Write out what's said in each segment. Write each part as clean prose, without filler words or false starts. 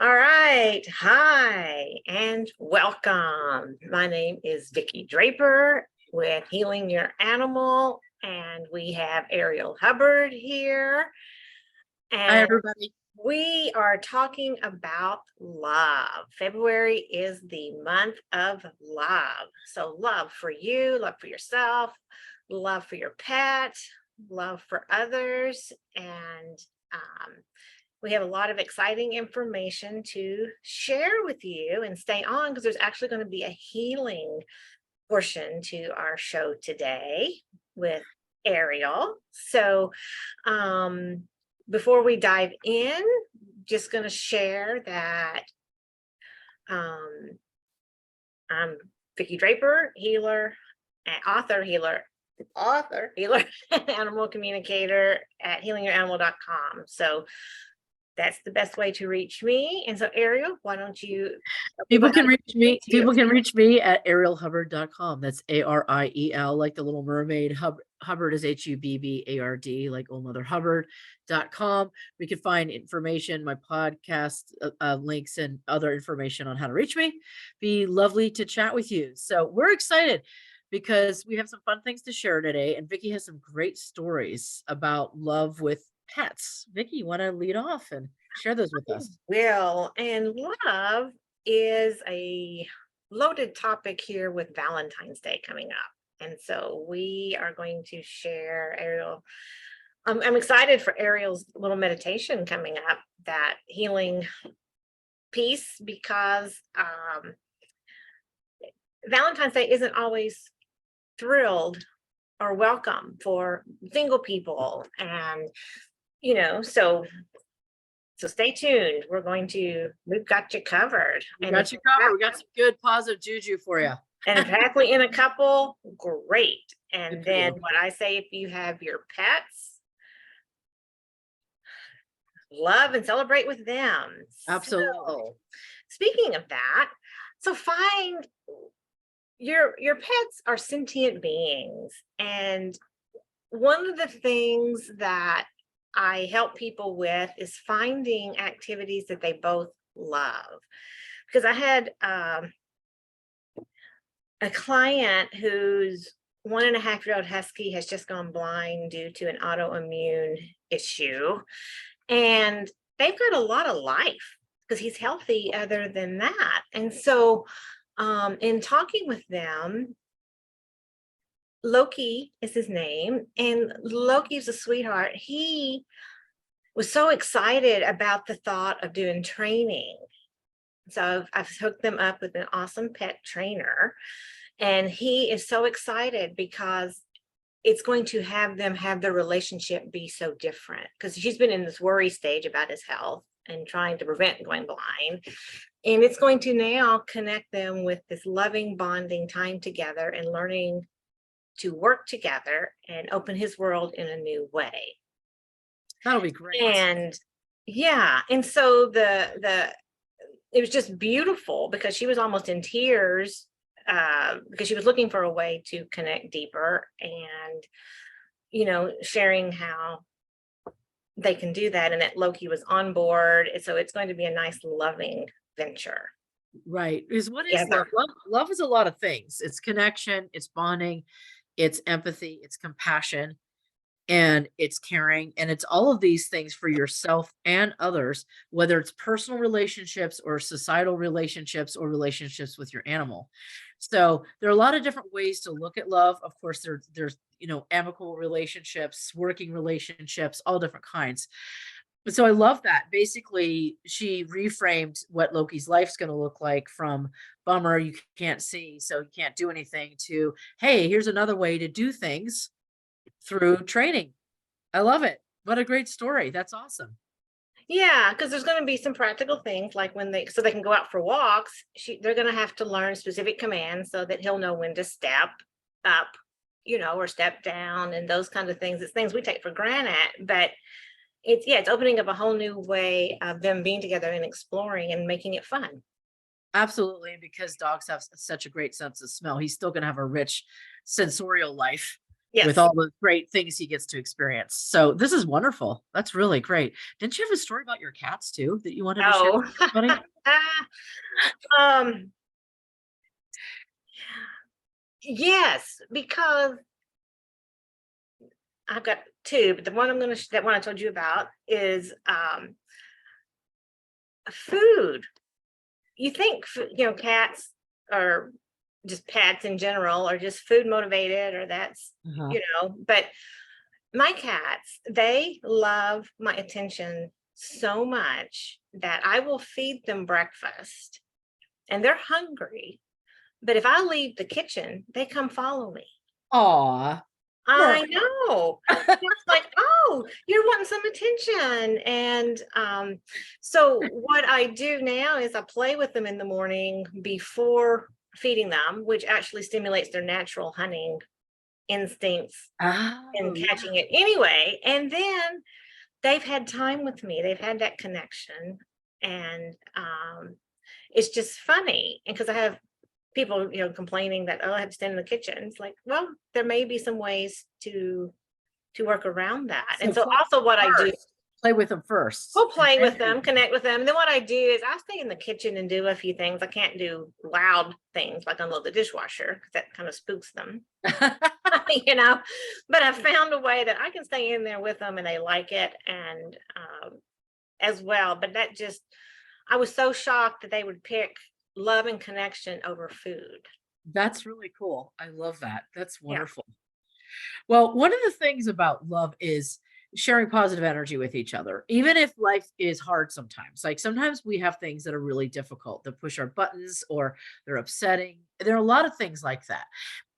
All right. Hi and welcome. My name is Vicki Draper with Healing Your Animal, and we have Ariel Hubbard here. Hi, And everybody. we are talking about love. February is the month of love. So, love for you, love for yourself, love for your pet, love for others. And we have a lot of exciting information to share with you, and stay on because there's actually going to be a healing portion to our show today with Ariel. So, before we dive in, just going to share that I'm Vicki Draper, healer, author, healer, animal communicator at healingyouranimal.com. So that's the best way to reach me. And so, Ariel, why don't you? People can reach me at arielhubbard.com. That's Ariel, like the Little Mermaid. Hubbard is Hubbard, like Old Mother Hubbard.com. We can find information, my podcast links, and other information on how to reach me. Be lovely to chat with you. So we're excited because we have some fun things to share today, and Vicki has some great stories about love with pets. Vicki, you want to lead off and share those with us? Will. And love is a loaded topic here with Valentine's Day coming up. And so we are going to share Ariel. I'm excited for Ariel's little meditation coming up, that healing piece, because Valentine's Day isn't always thrilled or welcome for single people. And, so stay tuned. We've got you covered. We got some good positive juju for you. And if happily in a couple, great. And then what I say, if you have your pets, love and celebrate with them. Absolutely. So, speaking of that, so find your pets are sentient beings. And one of the things that I help people with is finding activities that they both love. Because I had a client whose 1.5-year-old husky has just gone blind due to an autoimmune issue. And they've got a lot of life because he's healthy other than that. And so in talking with them, Loki is his name, and Loki's a sweetheart. He was so excited about the thought of doing training. So I've hooked them up with an awesome pet trainer, and he is so excited because it's going to have them have their relationship be so different, because she's been in this worry stage about his health and trying to prevent going blind. And it's going to now connect them with this loving, bonding time together and learning to work together and open his world in a new way. That'll be great. And yeah, and so it was just beautiful because she was almost in tears because she was looking for a way to connect deeper, and sharing how they can do that, and that Loki was on board. And so it's going to be a nice, loving venture. Right. What is love? Love is a lot of things. It's connection, it's bonding, it's empathy, it's compassion, and it's caring. And it's all of these things for yourself and others, whether it's personal relationships or societal relationships or relationships with your animal. So there are a lot of different ways to look at love. Of course, there's amicable relationships, working relationships, all different kinds. So I love that. Basically, she reframed what Loki's life's going to look like from bummer, you can't see, so you can't do anything, to, hey, here's another way to do things through training. I love it. What a great story. That's awesome. Yeah, because there's going to be some practical things, like so they can go out for walks. They're going to have to learn specific commands so that he'll know when to step up, or step down, and those kinds of things. It's things we take for granted, but it's opening up a whole new way of them being together and exploring and making it fun. Absolutely. And because dogs have such a great sense of smell, he's still going to have a rich sensorial life with Yes. all the great things he gets to experience. So this is wonderful. That's really great. Didn't you have a story about your cats too that you wanted to share Oh. with everybody? Um, yes, because I've got two, but the one that one I told you about is food. You think cats are just pets in general, or just food motivated, or that's Uh-huh. but my cats, they love my attention so much that I will feed them breakfast and they're hungry. But if I leave the kitchen, they come follow me. Aw. I Mer- know. It's like, oh, you're wanting some attention. And so what I do now is I play with them in the morning before feeding them, which actually stimulates their natural hunting instincts Oh, and yeah. catching it anyway. And then they've had time with me. They've had that connection. And it's just funny. And because I have people, complaining that, oh, I have to stand in the kitchen. It's like, well, there may be some ways to work around that. So And so play also what I do, first. Play with them first. we'll And play then with them, connect with them. And then what I do is I stay in the kitchen and do a few things. I can't do loud things like unload the dishwasher because that kind of spooks them. you know, but I found a way that I can stay in there with them and they like it, and as well. But I was so shocked that they would pick love and connection over food. That's really cool. I love that. That's Yeah. wonderful. Well, one of the things about love is sharing positive energy with each other, even if life is hard sometimes. Like sometimes we have things that are really difficult that push our buttons or they're upsetting. There are a lot of things like that.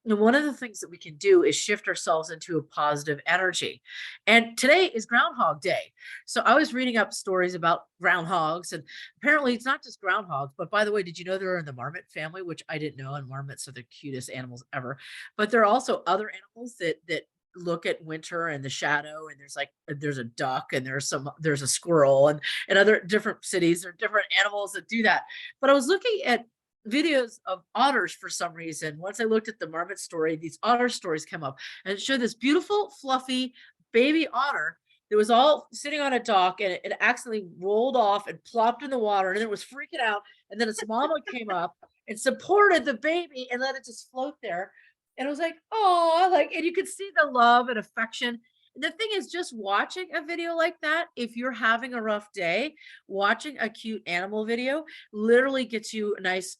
And one of the things that we can do is shift ourselves into a positive energy. And today is Groundhog Day. So I was reading up stories about groundhogs, and apparently it's not just groundhogs. But by the way, did you know they're in the marmot family, which I didn't know? And marmots are the cutest animals ever. But there are also other animals that look at winter and the shadow, and there's a duck, and there's a squirrel, and other different cities or different animals that do that. But I was looking at videos of otters for some reason. Once I looked at the marmot story, these otter stories come up, and it showed this beautiful, fluffy baby otter that was all sitting on a dock, and it accidentally rolled off and plopped in the water, and it was freaking out. And then its mama came up and supported the baby and let it just float there. And I was like, oh, and you could see the love and affection. The thing is, just watching a video like that, if you're having a rough day, watching a cute animal video literally gets you a nice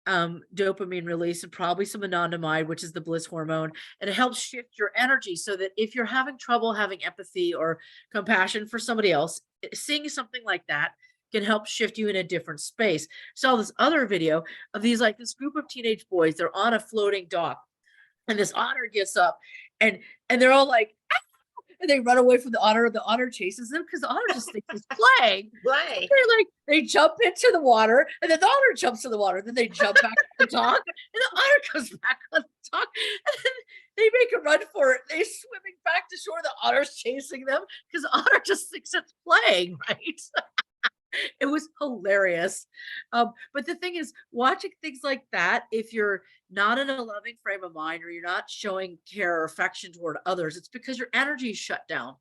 dopamine release and probably some anandamide, which is the bliss hormone, and it helps shift your energy so that if you're having trouble having empathy or compassion for somebody else, seeing something like that can help shift you in a different space. Saw this other video of this group of teenage boys. They're on a floating dock, and this otter gets up, and they're all like, and they run away from the otter, and the otter chases them because the otter just thinks it's playing. Play. They jump into the water, and then the otter jumps in the water. Then they jump back to the dock, and the otter comes back on the dock, and then they make a run for it. They're swimming back to shore. The otter's chasing them because the otter just thinks it's playing, right? It was hilarious. But the thing is, watching things like that, if you're not in a loving frame of mind or you're not showing care or affection toward others, it's because your energy is shut down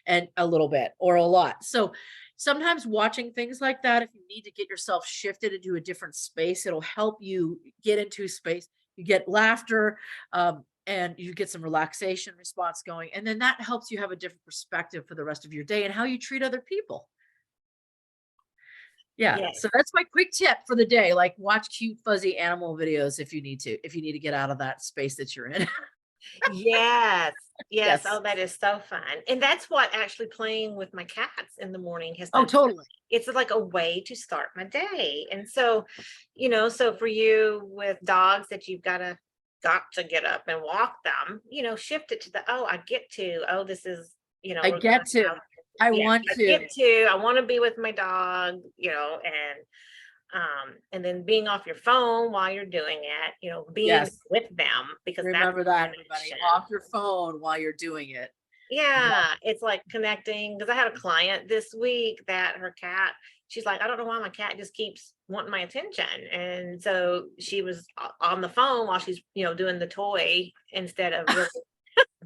and a little bit or a lot. So sometimes watching things like that, if you need to get yourself shifted into a different space, it'll help you get into space. You get laughter, and you get some relaxation response going. And then that helps you have a different perspective for the rest of your day and how you treat other people. Yeah, Yes. so that's my quick tip for the day, like, watch cute, fuzzy animal videos if you need to get out of that space that you're in. Yes. Yes. Yes. Oh, that is so fun. And that's what actually playing with my cats in the morning has Oh, done. totally. It's like a way to start my day. And so, so for you with dogs that you've got to get up and walk them, shift it to this is, I we're gonna get to. have, I yeah, want to. I want to be with my dog, and then being off your phone while you're doing it, being Yes. with them, because that's Remember that, everybody. connection. Off your phone while you're doing it. Yeah, it's like connecting, because I had a client this week that her cat, she's like, I don't know why my cat just keeps wanting my attention. And so she was on the phone while she's, doing the toy instead of really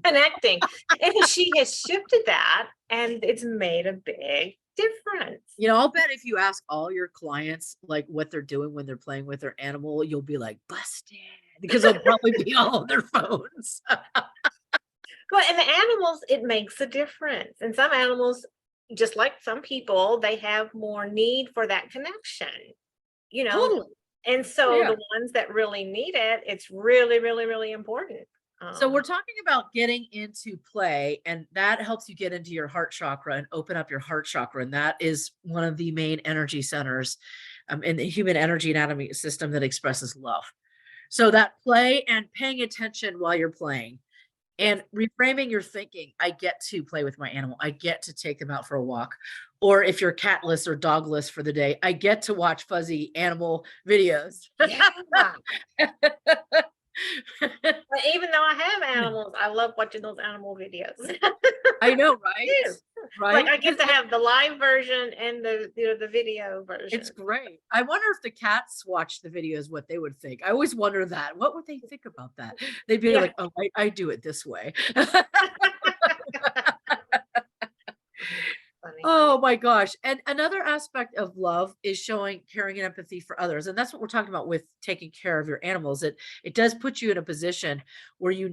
connecting. And she has shifted that, and it's made a big difference. You know, I'll bet if you ask all your clients like what they're doing when they're playing with their animal, you'll be like busted because they'll probably be all on their phones. Well, and the animals, it makes a difference. And some animals, just like some people, they have more need for that connection, you know. Totally. And so Yeah. the ones that really need it, it's really, really, really important. So we're talking about getting into play, and that helps you get into your heart chakra and open up your heart chakra. And that is one of the main energy centers in the human energy anatomy system that expresses love. So that play and paying attention while you're playing and reframing your thinking. I get to play with my animal. I get to take them out for a walk. Or if you're catless or dogless for the day, I get to watch fuzzy animal videos. Yeah. But even though I have animals, I love watching those animal videos. I know, right? Right. Like I get to have the live version and the video version. It's great. I wonder if the cats watch the videos, what they would think. I always wonder that. What would they think about that? They'd be like, oh, I do it this way. Oh my gosh. And another aspect of love is showing caring and empathy for others. And that's what we're talking about with taking care of your animals. It does put you in a position where you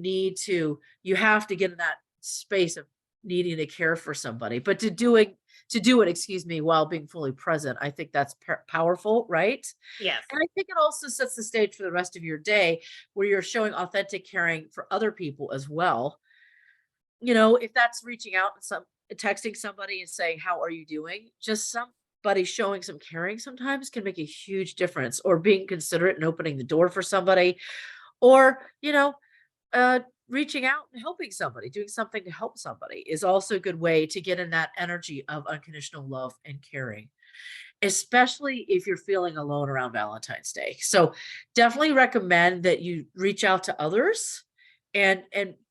have to get in that space of needing to care for somebody, but to do it, excuse me, while being fully present. I think that's powerful, right? Yes. And I think it also sets the stage for the rest of your day where you're showing authentic caring for other people as well. You know, if that's reaching out and texting somebody and saying, how are you doing? Just somebody showing some caring sometimes can make a huge difference, or being considerate and opening the door for somebody, or, reaching out and helping somebody, doing something to help somebody is also a good way to get in that energy of unconditional love and caring, especially if you're feeling alone around Valentine's Day. So definitely recommend that you reach out to others and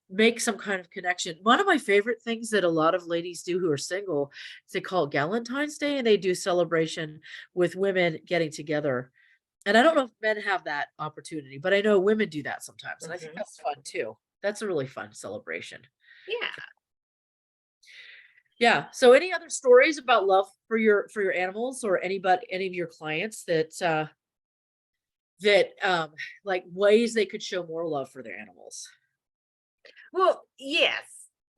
make some kind of connection. One of my favorite things that a lot of ladies do who are single is they call it Galentine's Day, and they do celebration with women getting together. And I don't know if men have that opportunity, but I know women do that sometimes. And I think that's fun too. That's a really fun celebration. Yeah. Yeah. So any other stories about love for your animals, or any of your clients that like ways they could show more love for their animals? Well, yes.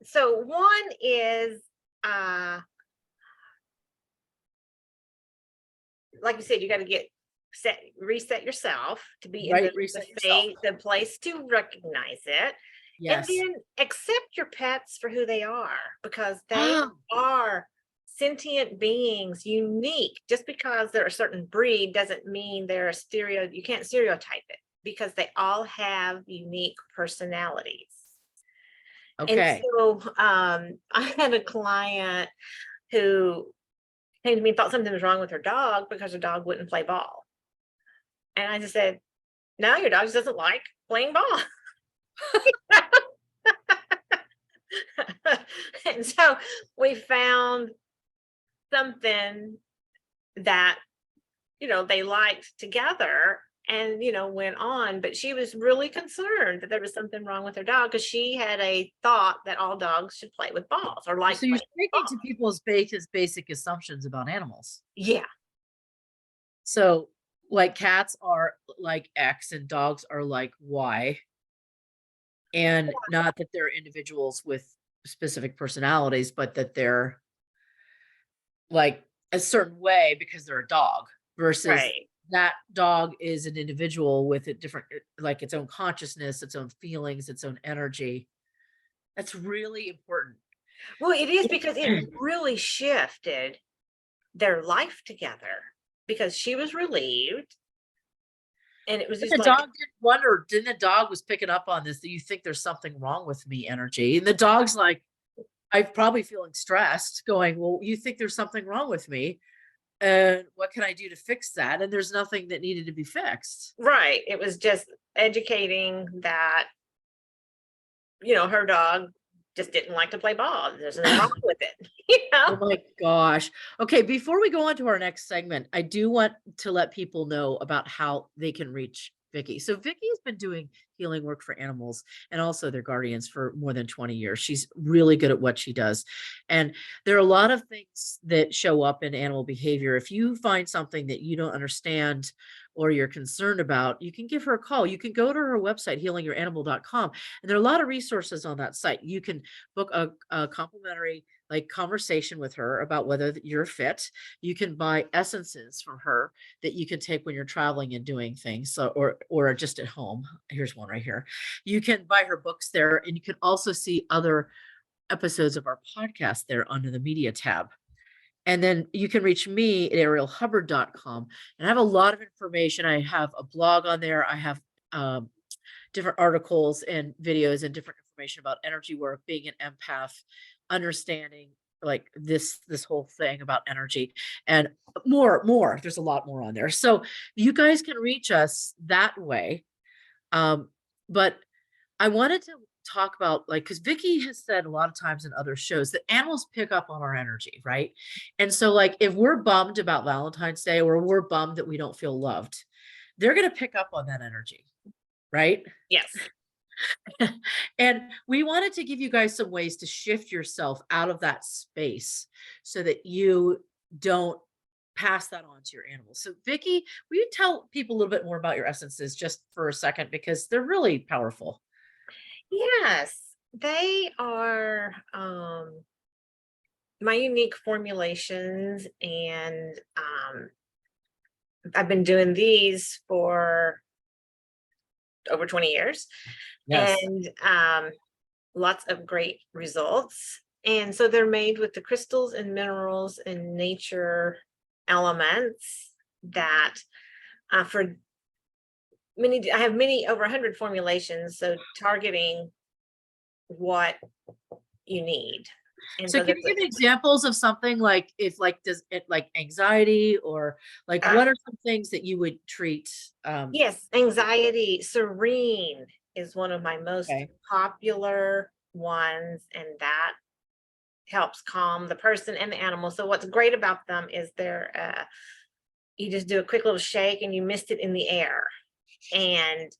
So one is like you said, you got to reset yourself to be in the place to recognize it. Yes. And then accept your pets for who they are, because they are sentient beings, unique. Just because they're a certain breed doesn't mean they're you can't stereotype it, because they all have unique personalities. Okay. And so I had a client who came to me and thought something was wrong with her dog because her dog wouldn't play ball. And I just said, no, your dog just doesn't like playing ball. And so we found something that, they liked together, and, went on. But she was really concerned that there was something wrong with her dog, because she had a thought that all dogs should play with balls, or like. So you're speaking to people's basic assumptions about animals. Yeah. So like cats are like X and dogs are like Y. And not that they're individuals with specific personalities, but that they're like a certain way because they're a dog, versus that dog is an individual with a different, like its own consciousness, its own feelings, its own energy. That's really important. Well, it is, because it really shifted their life together, because she was relieved. And it was just the dog didn't wonder, didn't the dog was picking up on this, that you think there's something wrong with me energy. And the dog's like, I'm probably feeling stressed, going, well, you think there's something wrong with me. And what can I do to fix that? And there's nothing that needed to be fixed. Right. It was just educating that, her dog just didn't like to play ball. There's nothing wrong with it. Oh my gosh. Okay, before we go on to our next segment, I do want to let people know about how they can reach Vicki. So Vicki has been doing healing work for animals and also their guardians for more than 20 years. She's really good at what she does. And there are a lot of things that show up in animal behavior. If you find something that you don't understand or you're concerned about, you can give her a call. You can go to her website, healingyouranimal.com, and there are a lot of resources on that site. You can book a complimentary like conversation with her about whether you're fit. You can buy essences from her that you can take when you're traveling and doing things. So, or just at home. Here's one right here. You can buy her books there, and you can also see other episodes of our podcast there under the media tab. And then you can reach me at arielhubbard.com. And I have a lot of information. I have a blog on there. I have different articles and videos and different information about energy work, being an empath, understanding like this whole thing about energy, and more. There's a lot more on there. So you guys can reach us that way. But I wanted to talk about like, because Vicki has said a lot of times in other shows that animals pick up on our energy, right? And so like if we're bummed about Valentine's Day or we're bummed that we don't feel loved, they're going to pick up on that energy, right? Yes. And we wanted to give you guys some ways to shift yourself out of that space so that you don't pass that on to your animals. So Vicki, will you tell people a little bit more about your essences just for a second, because they're really powerful. Yes, they are my unique formulations, and I've been doing these for over 20 years. Yes. And lots of great results. And so they're made with the crystals and minerals and nature elements that for many, I have many over 100 formulations, so targeting what you need. And So can you give me examples of something like if like does it like anxiety or like what are some things that you would treat? Yes, anxiety, serene is one of my most popular ones, and that helps calm the person and the animal. So what's great about them is they're you just do a quick little shake and you mist it in the air, and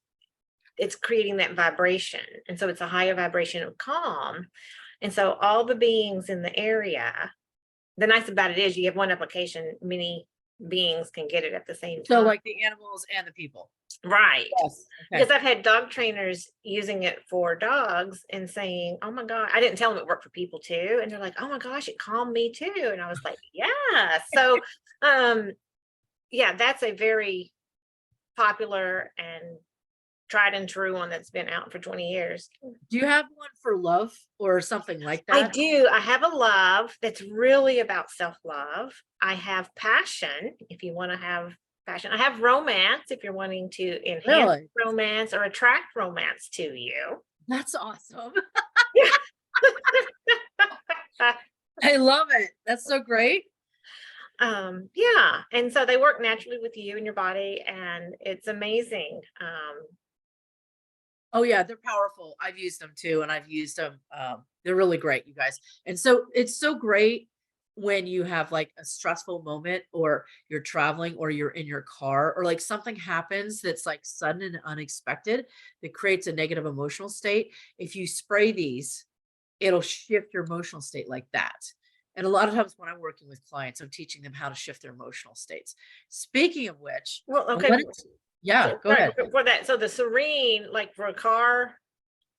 it's creating that vibration. And so it's a higher vibration of calm. And so all the beings in the area, the nice about it is you have one application, many beings can get it at the same time. So like the animals and the people. Right. Yes. Okay. Because I've had dog trainers using it for dogs and saying, oh my God, I didn't tell them it worked for people too. And they're like, oh my gosh, it calmed me too. And I was like, yeah. So yeah, that's a very popular and tried and true one that's been out for 20 years. Do you have one for love or something like that? I do. I have a love that's really about self-love. I have passion, if you want to have passion. I have romance, if you're wanting to enhance romance or attract romance to you. That's awesome. I love it. That's so great. Yeah. And so they work naturally with you and your body, and it's amazing. Oh yeah, they're powerful. I've used them too, and I've used them. They're really great, you guys. And so it's so great when you have like a stressful moment, or you're traveling, or you're in your car, or like something happens that's like sudden and unexpected that creates a negative emotional state. If you spray these, it'll shift your emotional state like that. And a lot of times when I'm working with clients, I'm teaching them how to shift their emotional states. Speaking of which, well, okay. Yeah, go ahead. For that, so the serene, like for a car,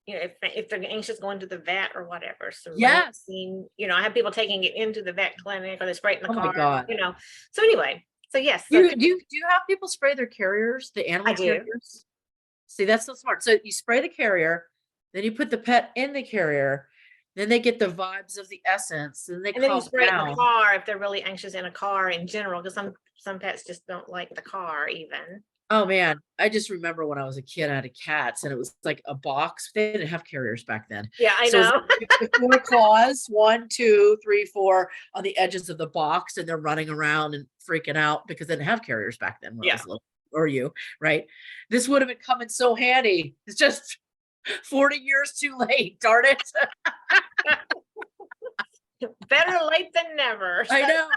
you know, if they're anxious going to the vet or whatever. Serene, yes. You know, I have people taking it into the vet clinic, or they spray it in the car. My God. You know. So anyway, so yes. Do you have people spray their carriers, the animal carriers? See, that's so smart. So you spray the carrier, then you put the pet in the carrier, then they get the vibes of the essence, and then you spray it in the car if they're really anxious in a car in general, because some pets just don't like the car even. Oh man, I just remember when I was a kid, I had a cats, and it was like a box. They didn't have carriers back then. Yeah, I know. It was 4 claws, 1, 2, 3, 4 on the edges of the box, and they're running around and freaking out because they didn't have carriers back then when I was little, or you, right? This would have been coming so handy. It's just 40 years too late, darn it. Better late than never. I know.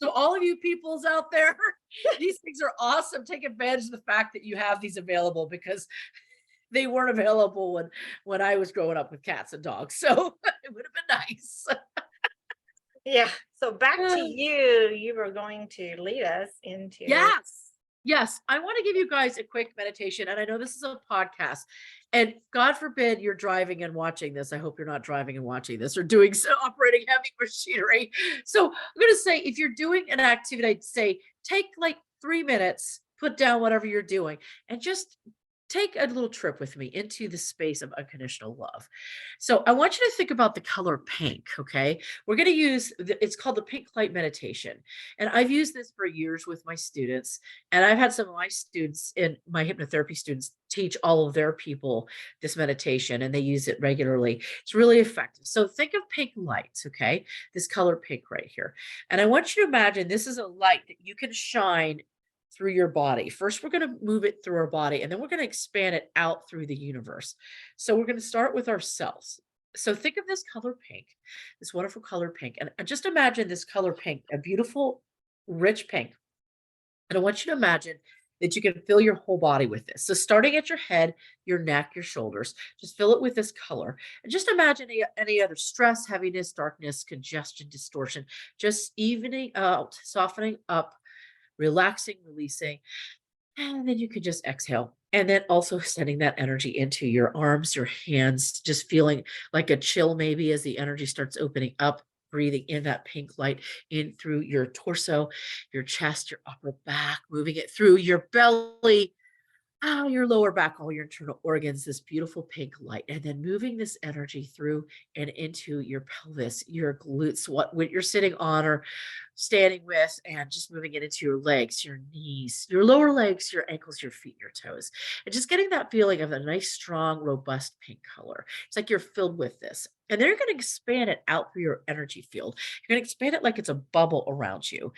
So all of you peoples out there, These things are awesome. Take advantage of the fact that you have these available because they weren't available when I was growing up with cats and dogs. So it would have been nice. Yeah. So back to you. You were going to lead us into. Yes. Yes. I want to give you guys a quick meditation. And I know this is a podcast. And God forbid you're driving and watching this. I hope you're not driving and watching this or doing so operating heavy machinery. So I'm going to say if you're doing an activity, I'd say take like 3 minutes, put down whatever you're doing, and just take a little trip with me into the space of unconditional love. So I want you to think about the color pink. Okay. We're going to use it's called the pink light meditation. And I've used this for years with my students. And I've had some of my students in my hypnotherapy students teach all of their people this meditation and they use it regularly. It's really effective. So think of pink lights. Okay. This color pink right here. And I want you to imagine this is a light that you can shine through your body. First, we're going to move it through our body, and then we're going to expand it out through the universe. So we're going to start with ourselves. So think of this color pink, this wonderful color pink, and just imagine this color pink, a beautiful, rich pink. And I want you to imagine that you can fill your whole body with this. So starting at your head, your neck, your shoulders, just fill it with this color. And just imagine any other stress, heaviness, darkness, congestion, distortion, just evening out, softening up, relaxing, releasing, and then you could just exhale. And then also sending that energy into your arms, your hands, just feeling like a chill maybe as the energy starts opening up, breathing in that pink light in through your torso, your chest, your upper back, moving it through your belly, your lower back, all your internal organs, this beautiful pink light, and then moving this energy through and into your pelvis, your glutes, what you're sitting on or standing with, and just moving it into your legs, your knees, your lower legs, your ankles, your feet, your toes, and just getting that feeling of a nice, strong, robust pink color. It's like you're filled with this. And then you're going to expand it out through your energy field. You're going to expand it like it's a bubble around you.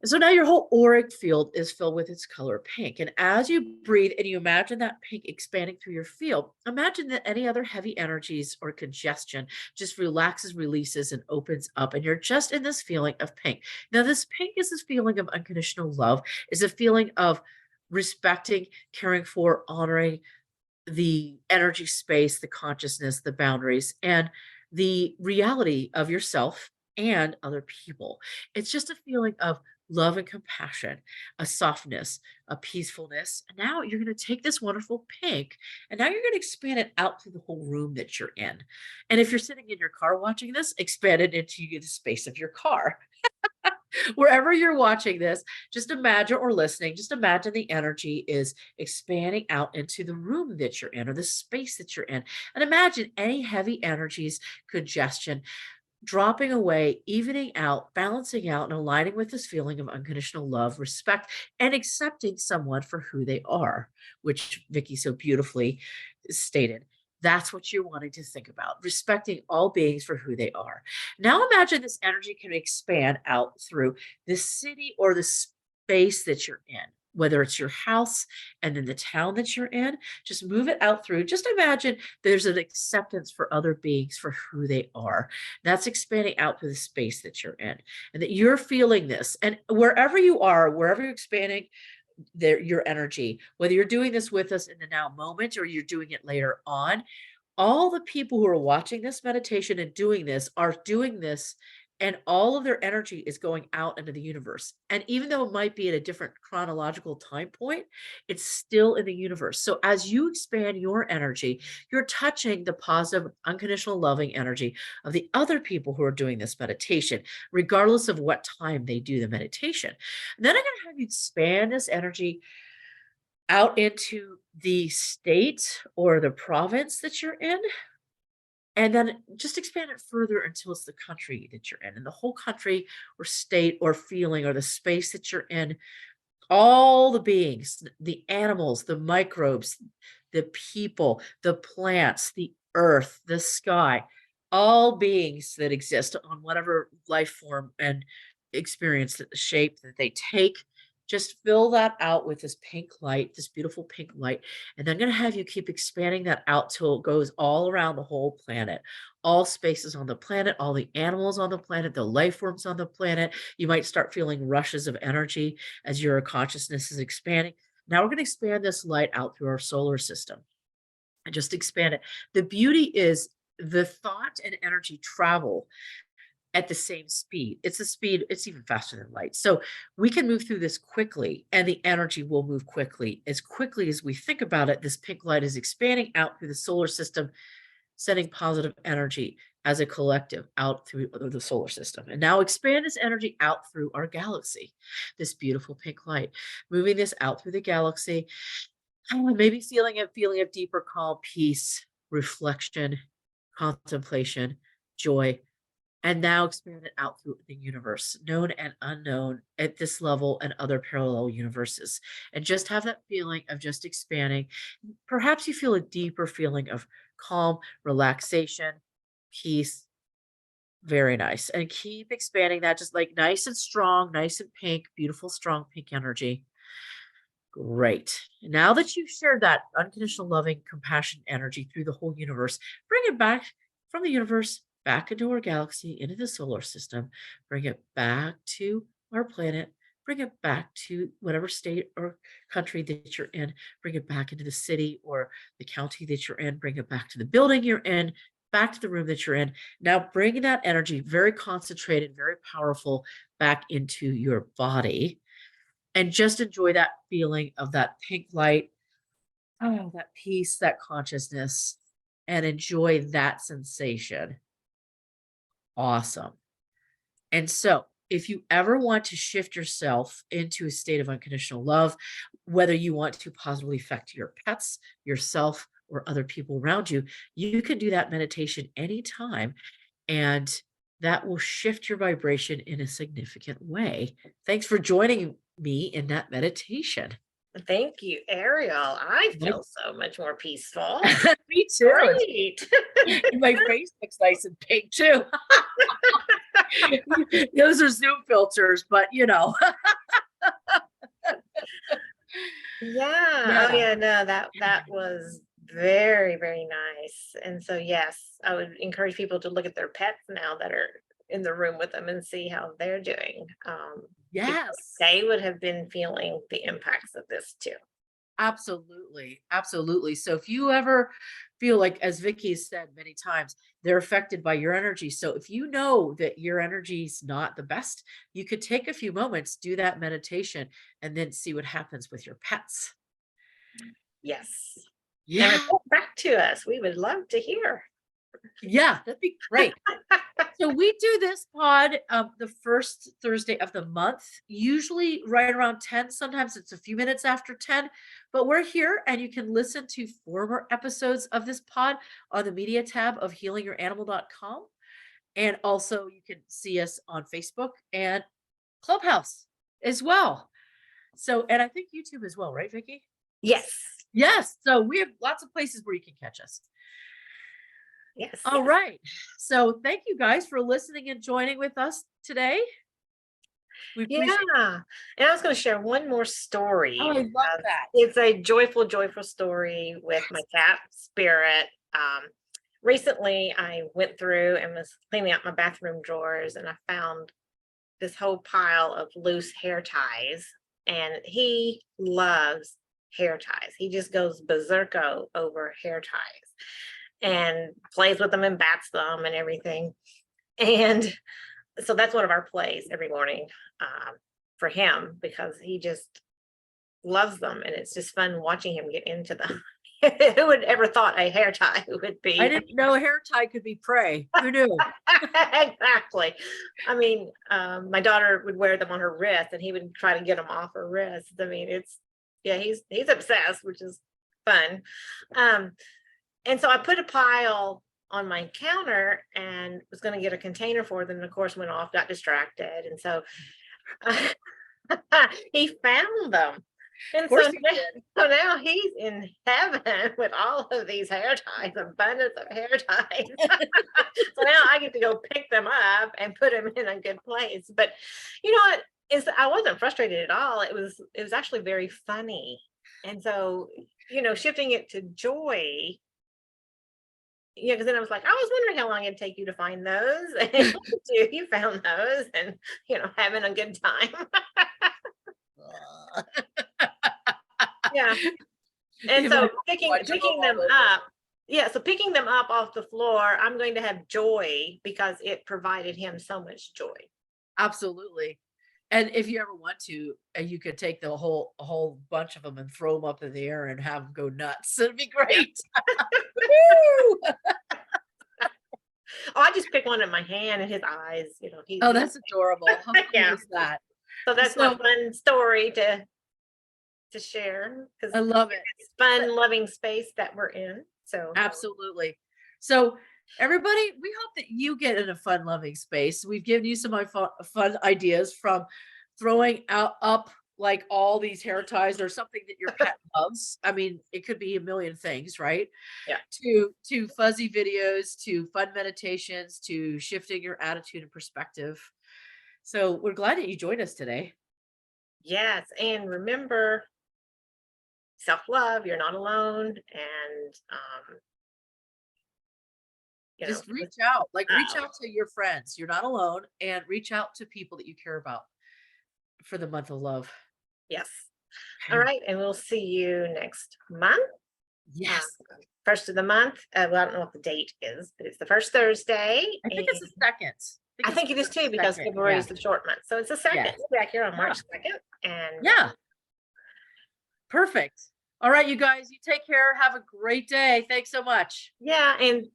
And so now your whole auric field is filled with its color pink. And as you breathe and you imagine that pink expanding through your field, imagine that any other heavy energies or congestion just relaxes, releases, and opens up. And you're just in this feeling of pink. Now, this pink is this feeling of unconditional love, is a feeling of respecting, caring for, honoring the energy space, the consciousness, the boundaries, and the reality of yourself and other people. It's just a feeling of love and compassion, a softness, a peacefulness. And now you're going to take this wonderful pink and now you're going to expand it out through the whole room that you're in. And if you're sitting in your car watching this, expand it into the space of your car. Wherever you're watching this, just imagine or listening, just imagine the energy is expanding out into the room that you're in or the space that you're in. And imagine any heavy energies, congestion, dropping away, evening out, balancing out, and aligning with this feeling of unconditional love, respect, and accepting someone for who they are, which Vicki so beautifully stated. That's what you're wanting to think about, respecting all beings for who they are. Now imagine this energy can expand out through the city or the space that you're in, whether it's your house and then the town that you're in, just move it out through. Just imagine there's an acceptance for other beings for who they are. That's expanding out to the space that you're in and that you're feeling this. And wherever you are, wherever you're expanding your energy, whether you're doing this with us in the now moment or you're doing it later on, all the people who are watching this meditation and doing this and all of their energy is going out into the universe. And even though it might be at a different chronological time point, it's still in the universe. So as you expand your energy, you're touching the positive, unconditional, loving energy of the other people who are doing this meditation, regardless of what time they do the meditation. And then I'm going to have you expand this energy out into the state or the province that you're in. And then just expand it further until it's the country that you're in. And the whole country or state or feeling or the space that you're in, all the beings, the animals, the microbes, the people, the plants, the earth, the sky, all beings that exist on whatever life form and experience, that the shape that they take, just fill that out with this pink light, this beautiful pink light. And I'm going to have you keep expanding that out till it goes all around the whole planet, all spaces on the planet, all the animals on the planet, the life forms on the planet. You might start feeling rushes of energy as your consciousness is expanding. Now we're going to expand this light out through our solar system and just expand it. The beauty is the thought and energy travel at the same speed. It's a speed, it's even faster than light. So we can move through this quickly and the energy will move quickly. As quickly as we think about it, this pink light is expanding out through the solar system, sending positive energy as a collective out through the solar system. And now expand this energy out through our galaxy, this beautiful pink light, moving this out through the galaxy, maybe feeling a feeling of deeper calm, peace, reflection, contemplation, joy, and now expand it out through the universe, known and unknown at this level and other parallel universes. And just have that feeling of just expanding. Perhaps you feel a deeper feeling of calm, relaxation, peace. Very nice. And keep expanding that, just like nice and strong, nice and pink, beautiful, strong pink energy. Great. Now that you've shared that unconditional loving compassion energy through the whole universe, bring it back from the universe back into our galaxy, into the solar system, bring it back to our planet, bring it back to whatever state or country that you're in, bring it back into the city or the county that you're in, bring it back to the building you're in, back to the room that you're in. Now bring that energy, very concentrated, very powerful, back into your body. And just enjoy that feeling of that pink light, oh, that peace, that consciousness, and enjoy that sensation. Awesome. And so, if you ever want to shift yourself into a state of unconditional love, whether you want to positively affect your pets, yourself, or other people around you, you can do that meditation anytime. And that will shift your vibration in a significant way. Thanks for joining me in that meditation. Thank you, Ariel. I My- feel so much more peaceful. Me too. Great. And my face looks nice and pink too. Those are Zoom filters, but you know. Yeah. Oh yeah, no, that was very, very nice. And so yes, I would encourage people to look at their pets now that are in the room with them and see how they're doing. Because Yes. they would have been feeling the impacts of this too. Absolutely. Absolutely. So if you ever feel like, as Vicki has said many times, they're affected by your energy. So if you know that your energy is not the best, you could take a few moments, do that meditation, and then see what happens with your pets. Yes. And Yeah. report back to us. We would love to hear. Yeah, that'd be great. So we do this pod the first Thursday of the month, usually right around 10. Sometimes it's a few minutes after 10, but we're here and you can listen to former episodes of this pod on the media tab of healingyouranimal.com. And also you can see us on Facebook and Clubhouse as well. So, and I think YouTube as well, right, Vicki? Yes. Yes. So we have lots of places where you can catch us. Yes. All right. So thank you guys for listening and joining with us today. We appreciate it. Yeah. And I was going to share one more story. Oh, I love that. It's a joyful, joyful story with my cat, Spirit. Recently, I went through and was cleaning out my bathroom drawers, and I found this whole pile of loose hair ties. And he loves hair ties. He just goes berserko over hair ties and plays with them and bats them and everything. And so that's one of our plays every morning for him, because he just loves them, and it's just fun watching him get into them. Who would ever thought a hair tie would be? I didn't know a hair tie could be prey. Who knew? Exactly. I mean, my daughter would wear them on her wrist, and he would try to get them off her wrist. I mean, he's obsessed, which is fun. And so I put a pile on my counter and was going to get a container for them. And of course, went off, got distracted. And so he found them. And so now he's in heaven with all of these hair ties, abundance of hair ties. So now I get to go pick them up and put them in a good place. But you know what? I wasn't frustrated at all. It was actually very funny. And so, shifting it to joy, Yeah, because then I was like, I was wondering how long it'd take you to find those. And you found those and, having a good time. Yeah. And You so might picking watch them picking all them over. up, yeah, so picking them up off the floor, I'm going to have joy because it provided him so much joy. Absolutely. And if you ever want to, you could take a whole bunch of them and throw them up in the air and have them go nuts. It'd be Yeah. great. Woo! Oh, I just picked one in my hand and his eyes, Oh, that's adorable. How cute yeah. is that? So that's my So fun story to share because I love it. it's fun, loving space that we're in. So Absolutely. So everybody, we hope that you get in a fun, loving space. We've given you some fun ideas, from throwing up like all these hair ties or something that your pet loves. I mean, it could be a million things, right? yeah. To fuzzy videos, to fun meditations, to shifting your attitude and perspective. So we're glad that you joined us today. Yes. And remember, self-love, you're not alone. And Just reach out, reach oh, out to your friends. You're not alone, and reach out to people that you care about for the month of love. yes. All right. And we'll see you next month. Yes. First of the month. Well, I don't know what the date is, but it's the first Thursday. I think it's the second. I think it is too, because February is the short month. So it's the second. Yes. We'll be back here on March 2nd. And Yeah. Perfect. All right, you guys, you take care. Have a great day. Thanks so much. yeah. And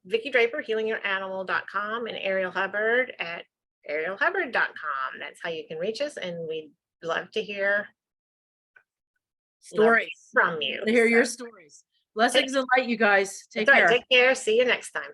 Vicki Draper, healingyouranimal.com, and Ariel Hubbard at arielhubbard.com. That's how you can reach us. And we'd love to hear Stories from you. to hear your stories. Blessings and light, you guys. Take care. Take care. See you next time.